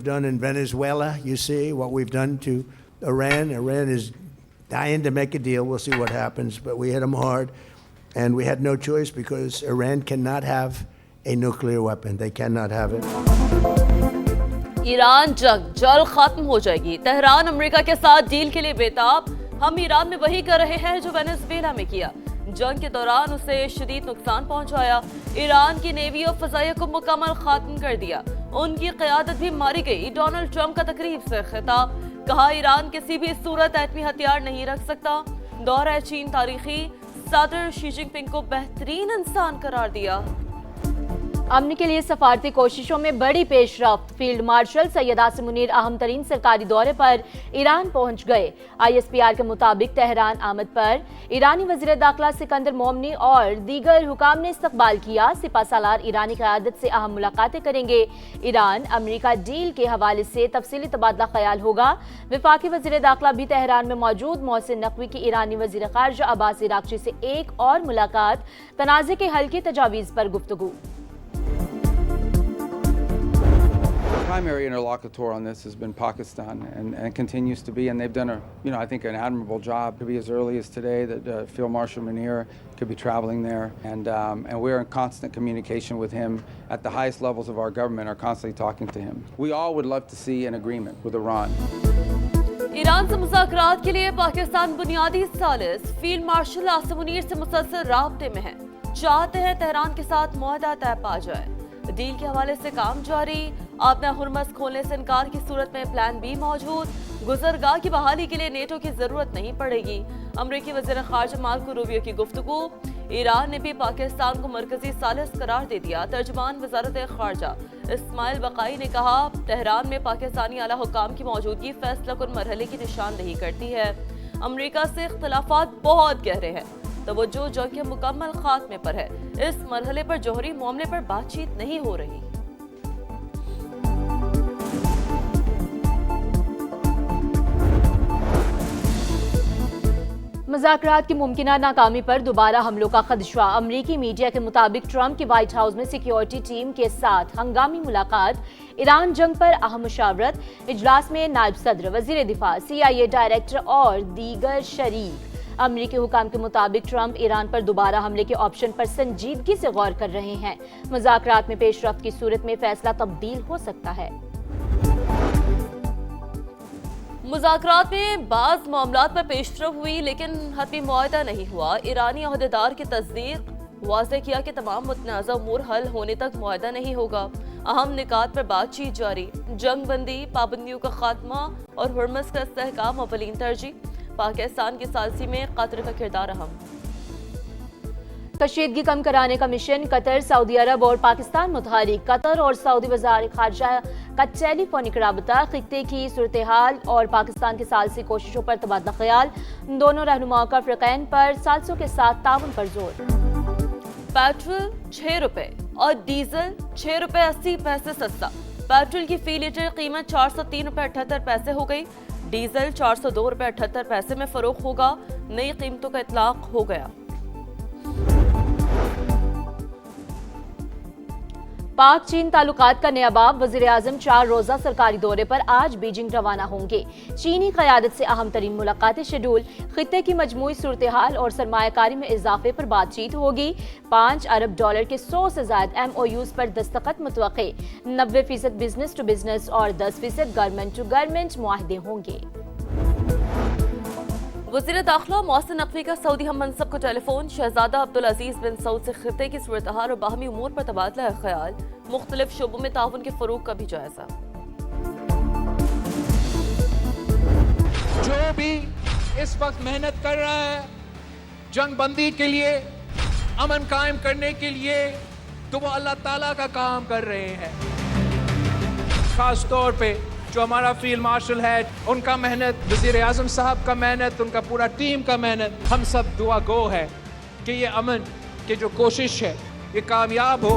we've done in Venezuela. You see what we've done to Iran. Iran is dying to make a deal. We'll see what happens, but we hit them hard, and we had no choice because Iran cannot have a nuclear weapon. They cannot have it. Iran जंग जल्द खत्म हो जाएगी। Tehran America के साथ deal के लिए बेताब। हम ईरान में वही कर रहे हैं जो वेनेजुएला में किया। जंग के दौरान उसे शदीद नुकसान पहुंचाया। ईरान की नेवी और फजाइया को मुकम्मल खत्म कर दिया। उनकी क़यादत भी मारी गई। डोनाल्ड ट्रंप का तकरीब से खिताब, कहा ईरान किसी भी सूरत एटमी हथियार नहीं रख सकता। दौरा चीन तारीखी, सदर शी जिनपिंग को बेहतरीन इंसान करार दिया। अमन के लिए सफारती कोशिशों में बड़ी पेशरफ्त। फील्ड मार्शल सैयद आसिम मुनीर अहम तरीन सरकारी दौरे पर ईरान पहुंच गए। ISPR के मुताबिक तेहरान आमद पर ईरानी वज़ीर दाखिला सिकंदर मोमनी और दीगर हुकाम ने इस्तकबाल किया। सिपह सालार ईरानी क़यादत से अहम मुलाकातें करेंगे। ईरान अमेरिका डील के हवाले से तफसीली तबादला ख्याल होगा। वफाकी वज़ीर दाखिला भी तेहरान में मौजूद मोहसिन नकवी की ईरानी वज़ीर ख़ारजा अब्बास इराक़ची से एक और मुलाकात, तनाज़े के हल की तजावीज़ पर गुफ्तगू। Primary interlocutor on this has been Pakistan and continues to be, and they've done I think an admirable job. To be as early as today that Field Marshal Munir could be traveling there, and we're in constant communication with him at the highest levels of our government, are constantly talking to him. We all would love to see an agreement with Iran. Iran से मुज़ाकरात के लिए पाकिस्तान बुनियादी सालिस field marshal Asim Munir से मुसलसल राब्ते में है। चाहते हैं तेहरान के साथ मुआहदा तय पा जाए। डील के हवाले से काम जारी। आपने हुर्मस खोलने से इनकार की सूरत में प्लान बी मौजूद। गुजरगाह की बहाली के लिए नेटो की जरूरत नहीं पड़ेगी। अमरीकी वज़ीर ख़ारजा मार्को रूबियो की गुफ्तगू। ईरान ने भी पाकिस्तान को मरकजी सालिस करार दे दिया। तर्जुमान वज़ारत ख़ारजा इस्माइल बक़ाई ने कहा, तेहरान में पाकिस्तानी आला हुकाम की मौजूदगी फैसला कुन मरहले की निशानदेही करती है। अमरीका से इख्तलाफात बहुत गहरे हैं। तवज्जो जंग के मुकम्मल खात्मे पर है। इस मरहले पर जौहरी मामले पर बातचीत नहीं हो रही। मुज़ाकरात की मुमकिना नाकामी पर दोबारा हमलों का खदशा। अमरीकी मीडिया के मुताबिक ट्रंप की व्हाइट हाउस में सिक्योरिटी टीम के साथ हंगामी मुलाकात। ईरान जंग पर अहम मुशावरत। इजलास में नायब सदर, वज़ीर दिफा, CIA डायरेक्टर और दीगर शरीक। अमरीकी हुकाम के मुताबिक ट्रंप ईरान पर दोबारा हमले के ऑप्शन पर संजीदगी से गौर कर रहे हैं। मुज़ाकरात में पेशरफ्त की सूरत में फैसला तब्दील हो सकता है। मुज़ाकरात में बाज़ मामलात पर पेशरफ्त हुई, लेकिन हतमी मुआहदा नहीं हुआ। ईरानी अहदेदार की तस्दीक वाज़ेह किया कि तमाम मुतनाज़ा उमूर हल होने तक मुआहदा नहीं होगा। अहम निकात पर बातचीत जारी। जंग बंदी, पाबंदियों का खात्मा और हुर्मस का इस्तेहकाम अव्वलीन तरजीह। पाकिस्तान की सालसी में कतर का किरदार अहम। कशीदगी कम कराने का मिशन। कतर, सऊदी अरब और पाकिस्तान मुतहरिक। कतर और सऊदी वज़ार ख़ारजा का टेलीफोनिक राबता। खित्ते की सूरत हाल और पाकिस्तान की सालसी कोशिशों पर तबादला ख्याल। दोनों रहनुमाओं का फ़रीक़ैन पर सालसों के साथ ताउन पर जोर। पेट्रोल 6 रुपए और डीजल 6 रुपए 80 पैसे सस्ता। पेट्रोल की फी लीटर कीमत 403 रुपए 78 पैसे हो गई। डीजल 402 रुपए 78 पैसे में फरोख्त होगा। नई कीमतों का इतलाक हो गया। पाक चीन ताल्लुकात का नया बाब। वज़ीर आज़म 4 रोज़ा सरकारी दौरे पर आज बीजिंग रवाना होंगे। चीनी क़यादत से अहम तरीन मुलाकातें शेड्यूल। खित्ते की मजमूई सूरत हाल और सरमायाकारी में इजाफे पर बातचीत होगी। $5 अरब के 100 से ज़ायद MOUs पर दस्तखत मुतवक्के। 90% बिजनेस टू बिजनेस और 10% गवर्नमेंट टू गवर्नमेंट मुआहदे होंगे। वज़ीर दाखिला मोहसिन नकवी का सऊदी हम मनसब को टेलीफोन। शहजादा अब्दुल अजीज बिन सऊद से खित्ते की सूरत हाल और बाहमी उमूर पर तबादला ख्याल। मुख्तलिफ शोबों में ताउन के फरोग का भी जायजा। जो भी इस वक्त मेहनत कर रहा है जंग बंदी के लिए, अमन कायम करने के लिए, तो वो अल्लाह ताला का काम कर रहे हैं। खास तौर पे जो हमारा फील्ड मार्शल है, उनका मेहनत, वज़ीर आज़म साहब का मेहनत, उनका पूरा टीम का मेहनत, हम सब दुआ गो है कि ये अमन की जो कोशिश है ये कामयाब हो।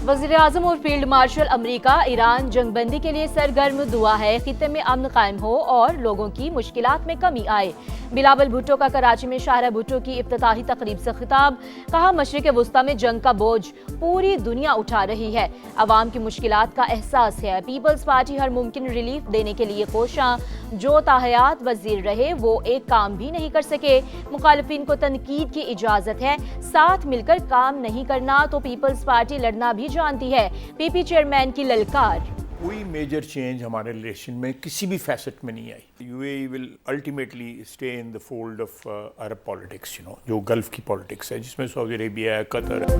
वज़ीर आज़म और फील्ड मार्शल अमरीका ईरान जंगबंदी के लिए सरगर्म दुआ है खित्ते में अमन कायम हो और लोगों की मुश्किलात में कमी आए। बिलावल भुट्टो का कराची में शाहरा भुट्टो की इफ्तिताही तकरीब से खिताब, कहा मशरिक़ वुस्ता में जंग का बोझ पूरी दुनिया उठा रही है, अवाम की मुश्किलात का एहसास है। पीपल्स पार्टी हर मुमकिन रिलीफ देने के लिए कोशां, जो ताहयात वजीर रहे वो एक काम भी नहीं कर सके। मुखालिफिन को तनकीद की इजाजत है, साथ मिलकर काम नहीं करना तो पीपल्स पार्टी लड़ना भी जानती है। पीपी चेयरमैन की ललकार। कोई मेजर चेंज हमारे रिलेशन में किसी भी फैसेट में नहीं आई। UAE will ultimately stay in the fold of Arab politics, जो गल्फ की पॉलिटिक्स है, जिसमें सऊदी अरेबिया है, कतर है।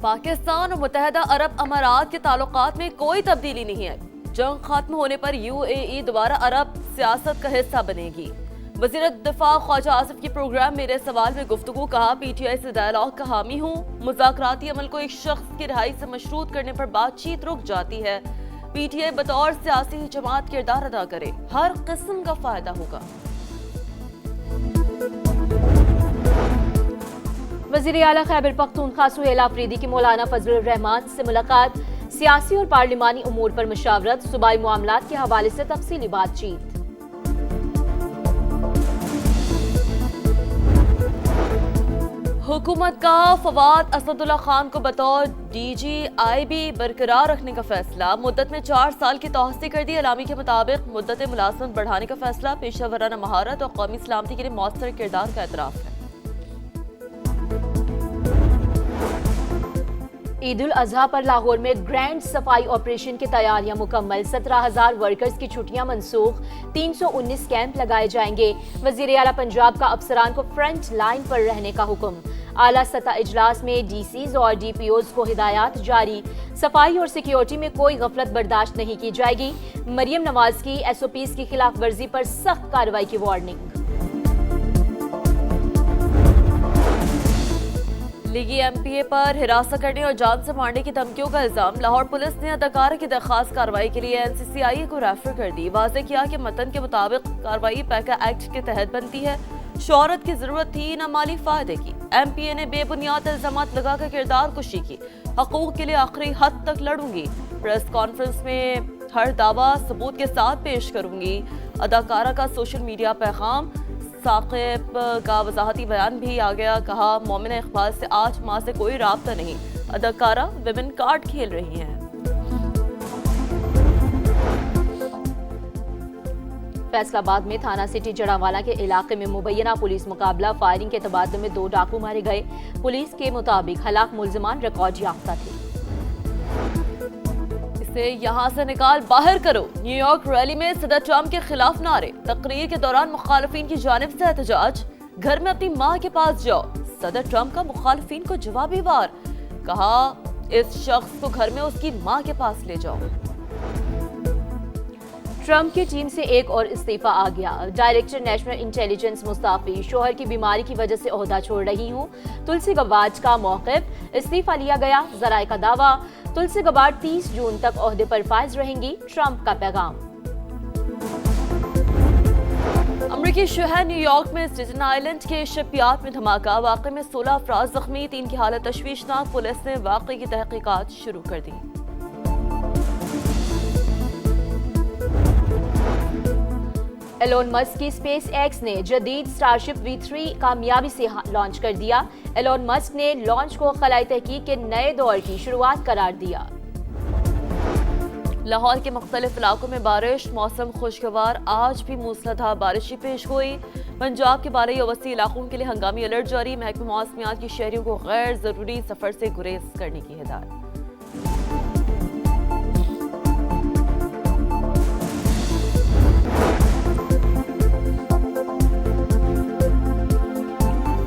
पाकिस्तान और मुत्तहदा अरब अमारात के ताल्लुकात में कोई तब्दीली नहीं है। जंग खत्म होने पर यूएई दोबारा अरब सियासत का हिस्सा बनेगी। वज़ीर दिफा ख्वाजा आसिफ के प्रोग्राम मेरे सवाल में गुफ्तगू, कहा पीटीआई से डायलॉग का हामी हूँ। मुज़ाकराती अमल को एक शख्स की रिहाई से मशरूत करने पर बातचीत रुक जाती है। पीटीआई बतौर सियासी जमात किरदार अदा करे, हर किस्म का फायदा होगा। वज़ीर आला खैबर पख्तूनख्वा सुहेल आफरीदी की मौलाना फजलुर रहमान से मुलाकात, सियासी और पार्लिमानी उमूर पर मशावरत, सूबाई मामलात के हवाले से तफसीली बातचीत। हुकूमत का फवाद असदुल्ला खान को बतौर DGIB बरकरार रखने का फैसला, मुद्दत में 4 साल की तोसी कर दी। अलामी के मुताबिक मुद्दत मुलाजमत बढ़ाने का फैसला पेशा वराना महारत और कौमी सलामती के लिए मौसर किरदार का एतराफ़ है। ईद उल अजहा पर लाहौर में ग्रैंड सफाई ऑपरेशन की तैयारियां मुकम्मल, 17,000 वर्कर्स की छुट्टियां मनसूख, 319 कैंप लगाए जाएंगे। वज़ीर आला पंजाब का अफसरान को फ्रंट लाइन पर रहने का हुक्म। आला सतह इजलास में DCs और DPOs को हिदायत जारी, सफाई और सिक्योरिटी में कोई गफलत बर्दाश्त नहीं की जाएगी। मरियम नवाज की SOPs की खिलाफ वर्जी पर सख्त कार्रवाई की वार्निंग। लीगी MPA पर हिरासत करने और जान से मारने की धमकियों का इल्जाम, लाहौर पुलिस ने अदाकारा की दरखास्त कार्रवाई के लिए NCCI को रेफर कर दी। वाज़ेह किया कि मतन के मुताबिक कार्रवाई पैका एक्ट के तहत बनती है, शोहरत की जरूरत थी न माली फायदे की। MPA ने बेबुनियाद इल्जामात लगाकर किरदार कुशी की, हकूक के लिए आखिरी हद तक लड़ूंगी, प्रेस कॉन्फ्रेंस में हर दावा सबूत के साथ पेश करूंगी। अदाकारा का सोशल मीडिया पैगाम, साकिब का वजाहती बयान भी आ गया, कहा मोमिना इकबाल से 8 माह से कोई राब्ता नहीं, अदाकारा विमेन कार्ड खेल रही हैं। फैसलाबाद में थाना सिटी जड़ावाला के इलाके में मुबैना पुलिस मुकाबला, फायरिंग के तबादले में 2 डाकू मारे गए। पुलिस के मुताबिक हलाक मुल्जिमान रिकॉर्ड याफ्ता थे। इसे यहाँ से निकाल बाहर करो। न्यूयॉर्क रैली में सदर ट्रंप के खिलाफ नारे, तकरीर के दौरान मुखालिफिन की जानिब से एहतजाज, घर में अपनी माँ के पास जाओ। सदर ट्रंप का मुखालिफिन को जवाबी वार, कहा इस शख्स को घर में उसकी माँ के पास ले जाओ। ट्रंप की टीम से एक और इस्तीफा आ गया। डायरेक्टर नेशनल इंटेलिजेंस मुस्ताफी, शोहर की बीमारी की वजह से ओहदा छोड़ रही हूँ। तुलसी गबार्ड का मौक़िफ़, इस्तीफा लिया गया। ज़राए का दावा, तुलसी गबार्ड 30 जून तक ओहदे पर फाइज रहेंगी। ट्रंप का पैगाम। अमरीकी शहर न्यूयॉर्क में स्टेटन आइलैंड के शिपयार्ड में धमाका, वाक़े में 16 अफराद जख्मी, 3 की हालत तशवीशनाक। पुलिस ने वाक़े की तहकीकात शुरू कर दी। एलोन मस्क की स्पेस एक्स ने जदीद स्टारशिप V3 कामयाबी से लॉन्च कर दिया। एलोन मस्क ने लॉन्च को खलाई तहकीक के नए दौर की शुरुआत करार दिया। लाहौर के मुख्तलिफ इलाकों में बारिश, मौसम खुशगवार, आज भी मूसलाधार बारिश पेश हुई। पंजाब के बारही और वसी इलाकों के लिए हंगामी अलर्ट जारी, महकमा मौसमियात की शहरियों को गैर जरूरी सफर से गुरेज करने की हिदायत।